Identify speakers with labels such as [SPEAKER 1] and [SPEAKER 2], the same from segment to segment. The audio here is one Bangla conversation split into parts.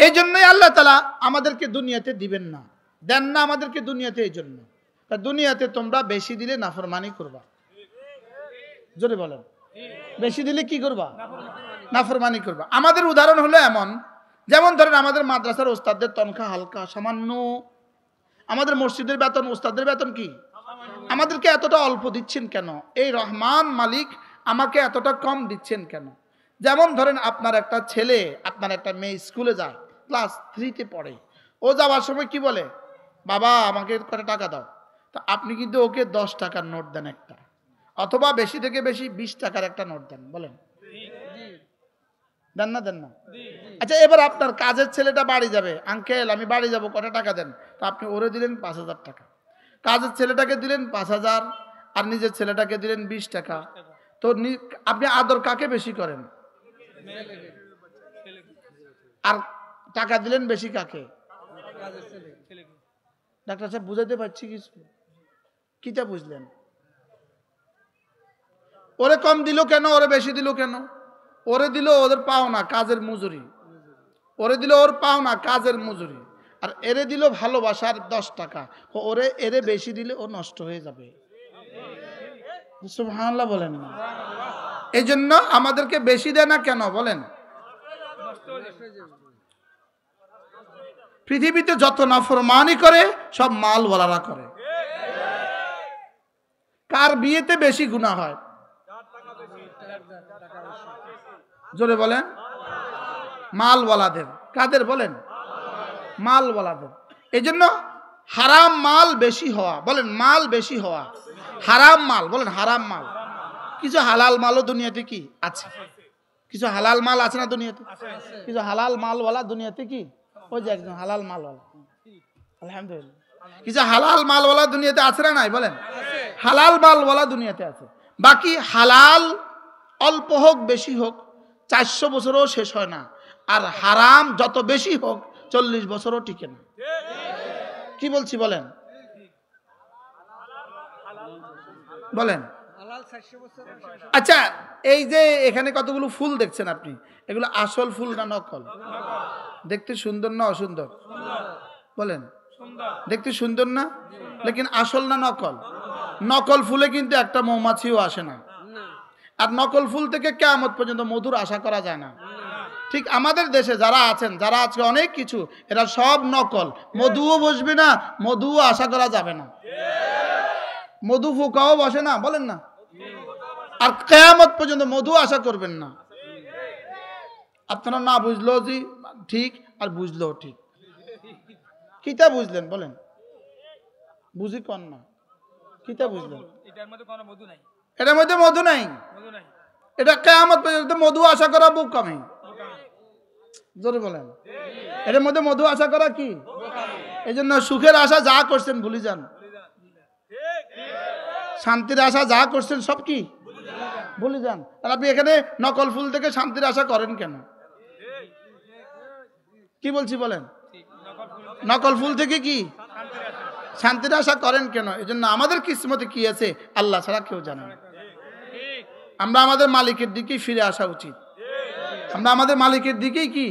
[SPEAKER 1] এই জন্যই আল্লাহ তাআলা আমাদেরকে দুনিয়াতে দিবেন না, দেন না আমাদেরকে দুনিয়াতে। এই জন্য দুনিয়াতে তোমরা বেশি দিলে নাফরমানি করবা। জোরে বলেন, বেশি দিলে কি করবা? নাফরমানি করবা। আমাদের উদাহরণ হলো এমন, যেমন ধরেন আমাদের মাদ্রাসার ওস্তাদদের তনখা হালকা সামান্য, আমাদের মসজিদের বেতন, ওস্তাদের বেতন কি? আমাদেরকে এতটা অল্প দিচ্ছেন কেন? এই রহমান মালিক আমাকে এতটা কম দিচ্ছেন কেন? যেমন ধরেন আপনার একটা ছেলে, আপনার একটা মেয়ে স্কুলে যায়, ক্লাস 3-তে পড়ে, ও যাওয়ার সময় কি বলে? বাবা আমাকে কত টাকা দাও। তা আপনি কিন্তু ওকে 10 টাকার নোট দেন একটা, অথবা বেশি থেকে বেশি 20 টাকার একটা নোট দেন। বলেন দেন না? দেন না? আচ্ছা, এবার আপনার কাজের ছেলেটা বাড়ি যাবে, আঙ্কেল আমি বাড়ি যাব, কত টাকা দেন? তা আপনি ওরে দিলেন 5000 টাকা, কাজের ছেলেটাকে দিলেন 5000, আর নিজের ছেলেটাকে দিলেন 20 টাকা। তো আপনি আদর কাকে বেশি করেন? আর টাকা দিলেন বেশি কাকে? ডাক্তার সাহেব বুঝাতে পারছি কিছু? কিটা বুঝলেন? ওরে কম দিল কেন, ওরে বেশি দিল কেন? ওরে দিল ওদের পাওনা কাজের মজুরি, ওরে দিল ওর পাওনা কাজের মজুরি, আর এরে দিল ভালোবাসার 10 টাকা। ওরে এরে বেশি দিলে ও নষ্ট হয়ে যাবে। সুবহানাল্লাহ বলেন না? এই জন্য আমাদেরকে বেশি দেয় না কেন বলেন? পৃথিবীতে যত নাফরমানি করে সব মালওয়ালারা করে। কার বিয়েতে বেশি গুনাহ হয়? জোরে বলেন। মালওয়ালাদের। কাদের বলেন? মালওয়ালাদের। এই জন্য হারাম মাল বেশি হওয়া, বলেন মাল বেশি হওয়া, হারাম মাল, বলেন হারাম মাল। কিছু হালাল মালও দুনিয়াতে কি আছে? কিছু হালাল মাল আছে না দুনিয়াতে? কিছু হালাল মালওয়ালা দুনিয়াতে কি? ওই যে একজন হালাল মালওয়ালা, আলহামদুলিল্লাহ। কিছু হালাল মালওয়ালা দুনিয়াতে আছে না নাই? বলেন হালাল মালওয়ালা দুনিয়াতে আছে। বাকি হালাল অল্প হোক বেশি হোক 400 বছরও শেষ হয় না, আর হারাম যত বেশি হোক 40 বছরও টিকে না। কি বলছি বলেন? বলেন। আচ্ছা, এই যে এখানে কতগুলো ফুল দেখছেন আপনি, এগুলো আসল ফুল না নকল? দেখতে সুন্দর না অসুন্দর? বলেন দেখতে সুন্দর না, লেকিন আসল না নকল? নকল ফুলে কিন্তু একটা মৌমাছিও আসে না, আর নকল ফুল থেকে কিয়ামত পর্যন্ত মধুর আশা করা যায় না। ঠিক আমাদের দেশে যারা আছেন, যারা আজকে অনেক কিছু, এরা সব নকল। মধুও বসবে না, মধুও আশা করা যাবে না, মধু ফুকাও বসে না, বলেন না? আর কিয়ামত পর্যন্ত মধু আশা করবেন না। আপনারা না বুঝলো জি ঠিক, আর বুঝলো ঠিক। কিটা বুঝলেন বলেন? বুঝি কোন না, কিটা বুঝলেন? এটার মধ্যে কোনো মধু নাই, এটার মধ্যে মধু নাই, এটা কিয়ামত পর্যন্ত মধু আশা করা বোকামি। জোরে বলেন, এটার মধ্যে মধু আশা করা কি? এই জন্য সুখের আশা যা করছেন ভুলে যান, শান্তির আশা যা করছেন সব কি ভুলে যান। আর আপনি এখানে নকল ফুল থেকে শান্তির আশা করেন কেন? কি বলছি বলেন? নকল ফুল থেকে কি শান্তির আশা করেন কেন? এই জন্য আমাদের কিসমতে কি আছে আল্লাহ ছাড়া কেউ জানে না। আমরা আমাদের মালিকের দিকেই ফিরে আসা উচিত, আমরা আমাদের মালিকের দিকেই কি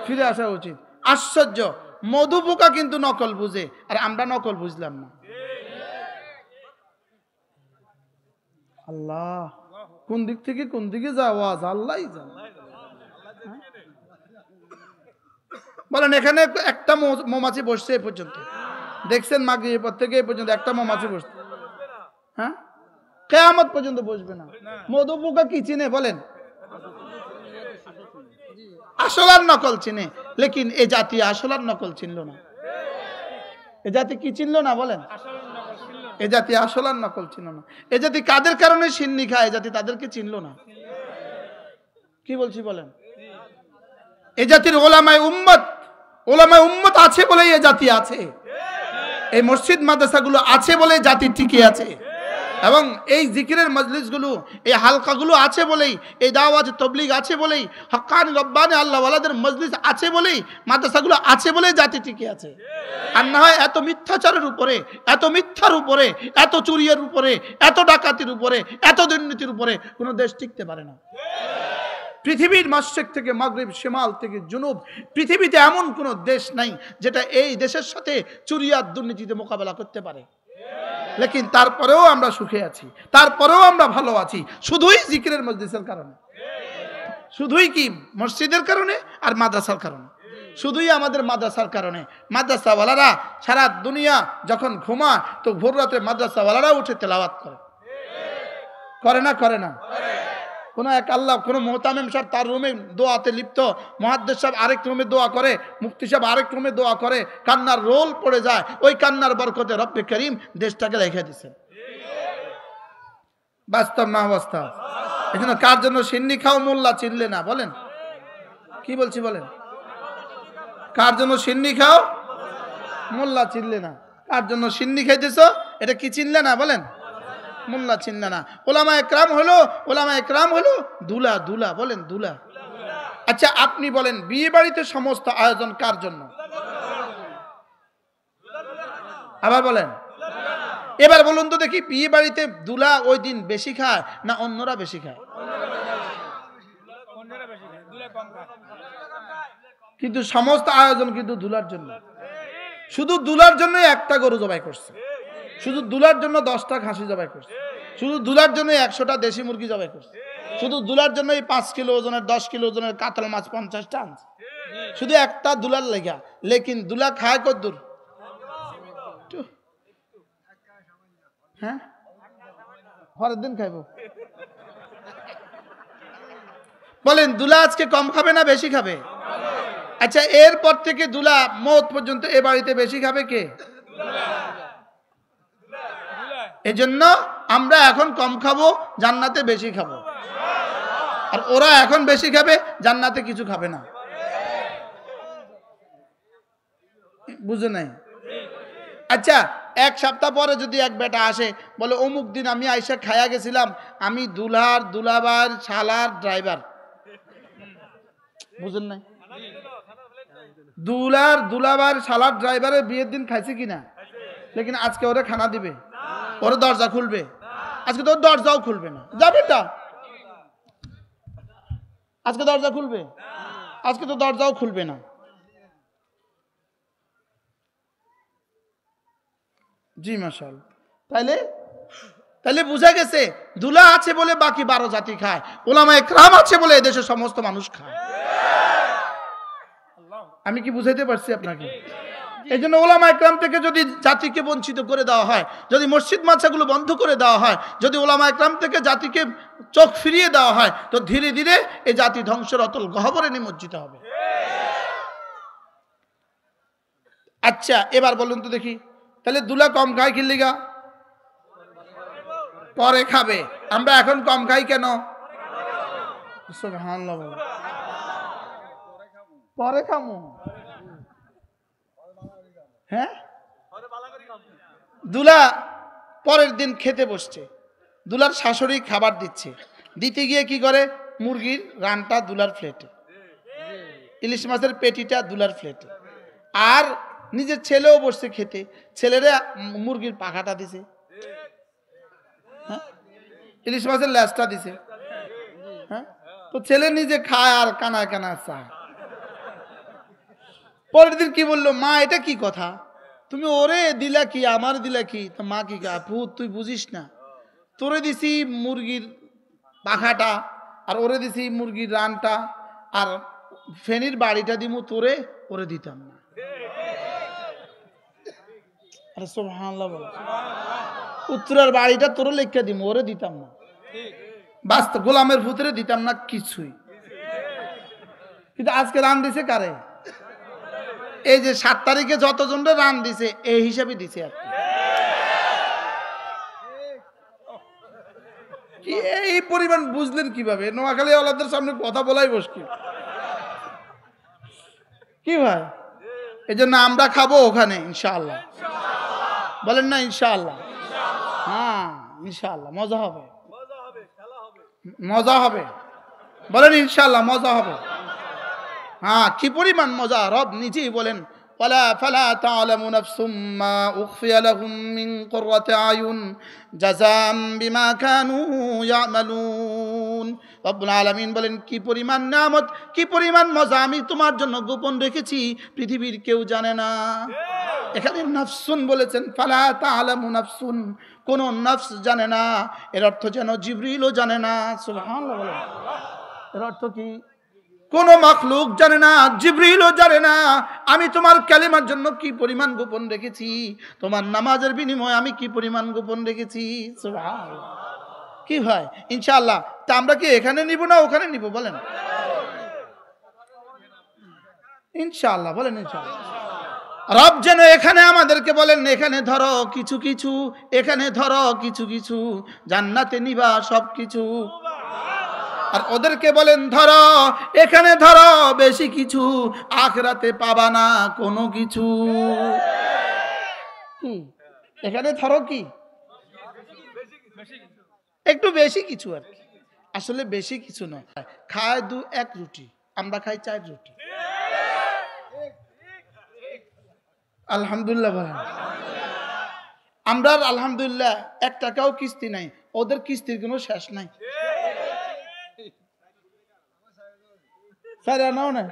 [SPEAKER 1] ফিরে আসা উচিত। আশ্চর্য, মধু পোকা কিন্তু নকল বুঝে, আর আমরা নকল বুঝলাম না। আল্লাহ কোন দিক থেকে কোন দিকে যাওয়া আল্লাহ জানে। বলেন এখানে একটা মৌমাছি বসছে এ পর্যন্ত, দেখছেন মাগরিবের পর থেকে এ পর্যন্ত একটা মৌমাছি বসছে? হ্যাঁ, কিয়ামত পর্যন্ত বসবে না। মধু পোকা কি চিনে বলেন? আসল আর নকল চিনে, লেকিন এ জাতি আসল আর নকল চিনল না। এ জাতি কি চিনল না বলেন? এ জাতি আসল আর নকল চিনল না। এ জাতি কাদের কারণে সিন্নি খায়, এ জাতি তাদেরকে চিনল না। কি বলছি বলেন? এ জাতির ওলামায়ে উম্মত আছে বলেই এ জাতি আছে, এই মসজিদ মাদ্রাসাগুলো আছে বলে জাতি টিকে আছে, এবং এই জিকিরের মজলিসগুলো, এই হালকাগুলো আছে বলেই, এই দাওয়াত তাবলীগ আছে বলেই, হক্কানি রব্বানি আল্লাহ ওয়ালাদের মজলিস আছে বলেই, মাদ্রাসাগুলো আছে বলেই জাতি টিকে আছে। আর না হয় এত মিথ্যাচারের উপরে, এত মিথ্যার উপরে, এত চুরির উপরে, এত ডাকাতির উপরে, এত দুর্নীতির উপরে কোনো দেশ টিকতে পারে না। পৃথিবীর মাশরিক থেকে মাগরিব, শিমাল থেকে জুনুব, পৃথিবীতে এমন কোনো দেশ নাই যেটা এই দেশের সাথে চুরি আর দুর্নীতিতে মোকাবেলা করতে পারে। লেকিন তারপরেও আমরা সুখে আছি, তারপরেও আমরা ভালো আছি, শুধুই জিকিরের মজলিসের কারণে। শুধুই কি মসজিদের কারণে আর মাদ্রাসার কারণে, শুধুই আমাদের মাদ্রাসার কারণে। মাদ্রাসাওয়ালারা সারা দুনিয়া যখন ঘুমায় তো ভোর রাতে মাদ্রাসাওয়ালারা উঠে তেলাওয়াত করে, করে না? করে না? কোনো এক আল্লাহ, কোনো মোহতামিম সাহেব তার রুমে দোয়াতে লিপ্ত, মুহাদ্দিস সাহেব আরেক রুমে দোয়া করে, মুফতি সাহেব আরেক রুমে দোয়া করে, কান্নার রোল পড়ে যায়। ওই কান্নার বরকতে রব্বে করিম দেশটাকে রেখে দিচ্ছেন। বাস্তব না বাস্তব? এজন্য কার জন্য সিন্নি খাও মোল্লা চিনলে না? বলেন কি বলছি বলেন? কার জন্য সিন্নি খাও মোল্লা চিনলে না? কার জন্য সিন্নি খাইতেছ এটা কি চিনলে না? বলেন মোল্লা চিনলে না। ওলামা একরাম হলো দুলা, দুলা বলেন দুলা। আচ্ছা আপনি বলেন বিয়ে বাড়িতে সমস্ত আয়োজন কার জন্য? আবার বলেন, এবার বলুন তো দেখি, বিয়ে বাড়িতে দুলা ওই দিন বেশি খায় না অন্যরা বেশি খায়? কিন্তু সমস্ত আয়োজন কিন্তু দুলার জন্য। শুধু দুলার জন্য একটা গরু জবাই করছে, শুধু দুলার জন্য 10টা খাসি জবাই করছে, শুধু দুলার জন্য 100টা দেশি মুরগি জবাই করছে, শুধু দুলার জন্য 5 কিলো ওজনের 10 কিলো ওজনের কাতল মাছ 50টা আনছে, শুধু একটা দুলার লেগা। লেকিন দুলা খায় কদ্দুর? হ্যাঁ, পরের দিন খাইব। বলেন দুলা আজকে কম খাবে না বেশি খাবে? আচ্ছা এরপর থেকে দুলা মওত পর্যন্ত এ বাড়িতে বেশি খাবে কে? এজন্য আমরা এখন কম খাবো, জান্নাতে বেশি খাবো। আর ওরা এখন বেশি খাবে, জান্নাতে কিছু খাবে না। বুঝে নাই? আচ্ছা এক সপ্তাহ পরে যদি এক বেটা আসে বলে অমুক দিন আমি আইসা খায়া গেছিলাম, আমি দুলার দুলাবার শালার ড্রাইভার। বুঝেন নাই? দুলার দুলাবার শালার ড্রাইভারের বিয়ের দিন খাইছে কিনা? লেকিন আজকে ওরা খানা দিবে, ওরা দরজা খুলবে, আজকে তো দরজাও খুলবে না। যাবে তা আজকে দরজা খুলবে? আজকে তো দরজাও খুলবে না। জি মাশাআল্লাহ। তাইলে বুঝা গেছে দুলা আছে বলে বাকি 12 জাতি খায়, ওলামা একরাম আছে বলে এদেশের সমস্ত মানুষ খায়। আমি কি বুঝাইতে পারছি আপনাকে? এই জন্য ওলামা একরাম থেকে যদি জাতিকে বঞ্চিত করে দেওয়া হয়, যদি মসজিদ মাদ্রাসাগুলো বন্ধ করে দেওয়া হয়, যদি ওলামা একরাম থেকে জাতিকে চোখ ফিরিয়ে দেওয়া হয়, তো ধীরে ধীরে এই জাতি ধ্বংসের অতল গহ্বরে নিমজ্জিত হবে। আচ্ছা এবার বলুন তো দেখি, তাহলে দুলা কম খায় কি লিগা? পরে খাবে। আমরা এখন কম খাই কেন? সুবহানাল্লাহ। পরে খামু। হ্যাঁ, দুলা পরের দিন খেতে বসছে, দুলার শাশুড়ি খাবার দিচ্ছে, দিতে গিয়ে কি করে? মুরগির রানটা দুলার প্লেটে, ইলিশ মাছের পেটিটা দুলার প্লেটে, আর নিজের ছেলেও বসছে খেতে, ছেলেরা মুরগির পাখাটা দিছে, হ্যাঁ ইলিশ মাছের ল্যাসটা দিছে। হ্যাঁ, তো ছেলে নিজে খায় আর কানায় কানায় চায়। পরের দিন কি বললো, মা এটা কি কথা, তুমি ওরে দিলা কি আমার দিলা কি? তো মা কি, আপু তুই বুঝিস না, তোরে দিছি মুরগির পাখাটা আর ওরে দিছি মুরগির রানটা, আর ফেনির বাড়িটা দিমু তোরে, ওরে দিতাম না। আরে সুবহানাল্লাহ বলো। উত্তরার বাড়িটা তোরে লেখা দিমু, ওরে দিতাম না। বাস্তব গোলামের ভূতরে দিতাম না কিছুই। কিন্তু আজকে রান দিছে কারে? এই যে 7 তারিখে যতজনরে রান দিছে এই হিসাবে দিছে। আর কি এই পরিমাণ বুঝলেন কিভাবে? নোয়াখালী ওয়ালাদের সামনে কথা বলাই মুশকিল। কি ভাই, এই জন্য আমরা খাবো ওখানে ইনশাআল্লাহ। বলেন না ইনশাআল্লাহ? হ্যাঁ ইনশাআল্লাহ মজা হবে, মজা হবে। বলেন ইনশাআল্লাহ মজা হবে। হ্যাঁ কি পরিমাণ মজা, রব নিজেই বলেন فلا تعلم نفس ما أخفي لهم من قرة أعين جزاء بما كانوا يعملون। তা'লামুন। রব্বুল আলামিন বলেন, কি পরিমাণ নিয়ামত, কি পরিমাণ মজা আমি তোমার জন্য গোপন রেখেছি, পৃথিবীর কেউ জানে না। এখানে নাফসুন বলেছেন, ফালা তা'লামু নাফসুন, কোন নফস জানে না। এর অর্থ যেন জিবরিলও জানে না। সুবহানাল্লাহ বলেন। এর অর্থ কি? কোন মাখলুক জানে না, জিবরিলও জানে না আমি তোমার কালিমার জন্য কি পরিমাণ গোপন রেখেছি, তোমার নামাজের বিনিময়ে আমি কি পরিমাণ গোপন রেখেছি। সুবহানাল্লাহ। কি হয় ইনশাআল্লাহ, তা আমরা কি এখানে নিব না ওখানে নিব বলেন? ইনশাআল্লাহ বলেন ইনশাআল্লাহ। রব যেন এখানে আমাদেরকে বলেন, এখানে ধরো কিছু কিছু, এখানে ধরো কিছু কিছু, জান্নাতে নিবা সবকিছু। আর ওদেরকে বলেন, ধরো এখানে ধরো বেশি কিছু, আখিরাতে পাবা না কোনো কিছু। এখানে ধরো কি একটু বেশি কিছু, আর কি আসলে বেশি কিছু নয়। খায় এক রুটি, আমরা খাই 4 রুটি। আলহামদুলিল্লাহ বলেন। আমরা আলহামদুলিল্লাহ 1 টাকাও কিস্তি নাই, ওদের কিস্তির কোনো শেষ নাই। স্যার নাও না,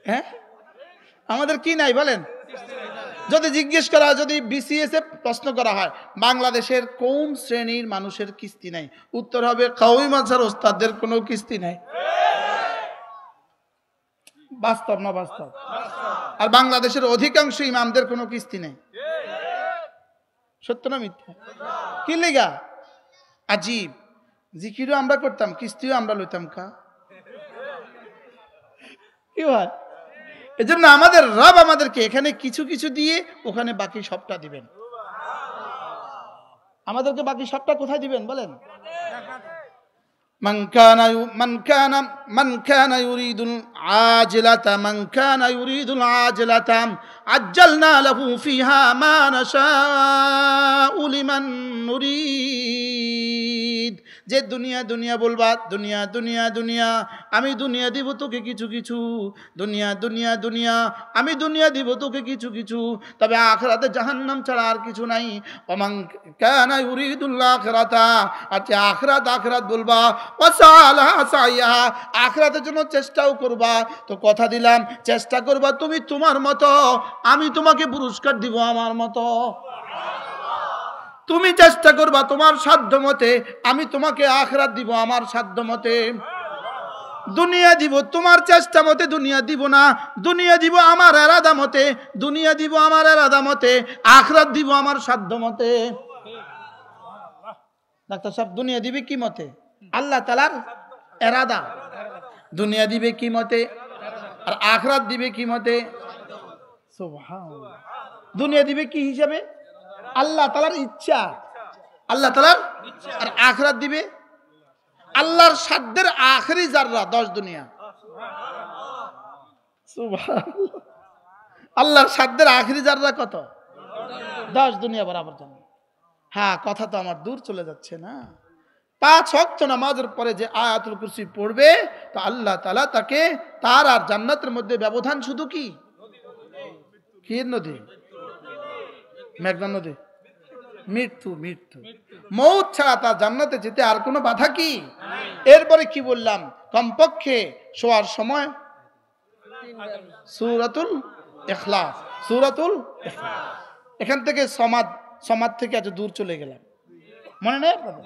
[SPEAKER 1] হ্যাঁ আমাদের কি নাই বলেন? যদি জিজ্ঞেস করা, যদি বিসিএস এ প্রশ্ন করা হয় বাংলাদেশের কোন শ্রেণীর মানুষের কিস্তি নাই, উত্তর হবে কাউমি মাদ্রাসার ওস্তাদদের কোনো কিস্তি নাই। বাস্তব না বাস্তব? আর বাংলাদেশের অধিকাংশ ইমামদের কোনো কিস্তি নেই। সত্য না মিথ্যা? কি লেগা? আজীব, জিকিরও আমরা করতাম, কিস্তিও আমরা লইতাম। কি হয়? এজন্য আমাদের রব আমাদেরকে এখানে কিছু কিছু দিয়ে ওখানে বাকি সবটা দিবেন। আমাদেরকে বাকি সবটা কোথায় দিবেন বলেন? মান কানা ইউরিদুল আজলাতা আজ্জালনা লাহু ফিহা মা নাশাউ লিমান নুরিদ। যে দুনিয়া দুনিয়া বলবা, দুনিয়া দুনিয়া দুনিয়া, আমি দুনিয়া দিব তোকে কিছু কিছু, দুনিয়া দুনিয়া দুনিয়া, আমি দুনিয়া দিব তোকে কিছু কিছু, তবে আখিরাতে জাহান্নাম ছাড়া আর কিছু নাই। ওমান কানা ইউরিদুল আখিরাতা, আচ্ছা আখিরাত বলবা, ওয়াসালাহা সাইয়াহা, আখিরাতের জন্য চেষ্টাও করবা। তো কথা দিলাম চেষ্টা করবা তুমি তোমার মতো, আমি তোমাকে পুরস্কার দিব আমার মতো। তুমি চেষ্টা করবা তোমার সাধ্য মতে, আমি তোমাকে আখিরাত দিব আমার সাধ্য মতে। দুনিয়া দিব তোমার চেষ্টা মতে, দুনিয়া দিব না, দুনিয়া দিব আমার ইরাদা মতে, দুনিয়া দিব আমার ইরাদা মতে, আখিরাত দিব আমার সাধ্য মতে। ডাক্তার সাহেব, দুনিয়া দিবে কি মতে? আল্লাহ তাআলার ইরাদা। দুনিয়া দিবে কি মতে আর আখিরাত দিবে কি মতে? সুবহানাল্লাহ। দুনিয়া দিবে কি হিসাবে? আল্লাহ তাআলার ইচ্ছা, আল্লাহ তাআলার ইচ্ছা। আর আখিরাত দিবে আল্লাহর সাধ্যের আখেরি জাররা 10 দুনিয়া। সুবহানাল্লাহ। আল্লাহর সাধ্যের আখেরি জাররা কত? 10 দুনিয়া বরাবর জানো। হ্যাঁ, কথা তো আমার দূর চলে যাচ্ছে না। 5 ওয়াক্ত নামাজের পরে যে আয়াতুল কুরসি পড়বে, তো আল্লাহ তাআলা তাকে তার আর জান্নাতের মধ্যে ব্যবধান শুধু কি নদী? মেঘনা নদী। মৃত্যু মৌত ছাড়া তার জান্নাতে যেতে আর কোনো বাধা কি? এরপরে কি বললাম? কমপক্ষে শোয়ার সময় সূরাতুল ইখলাস। এখান থেকে সমাদ থেকে আজ দূর চলে গেলাম, মনে নেই আপনাদের?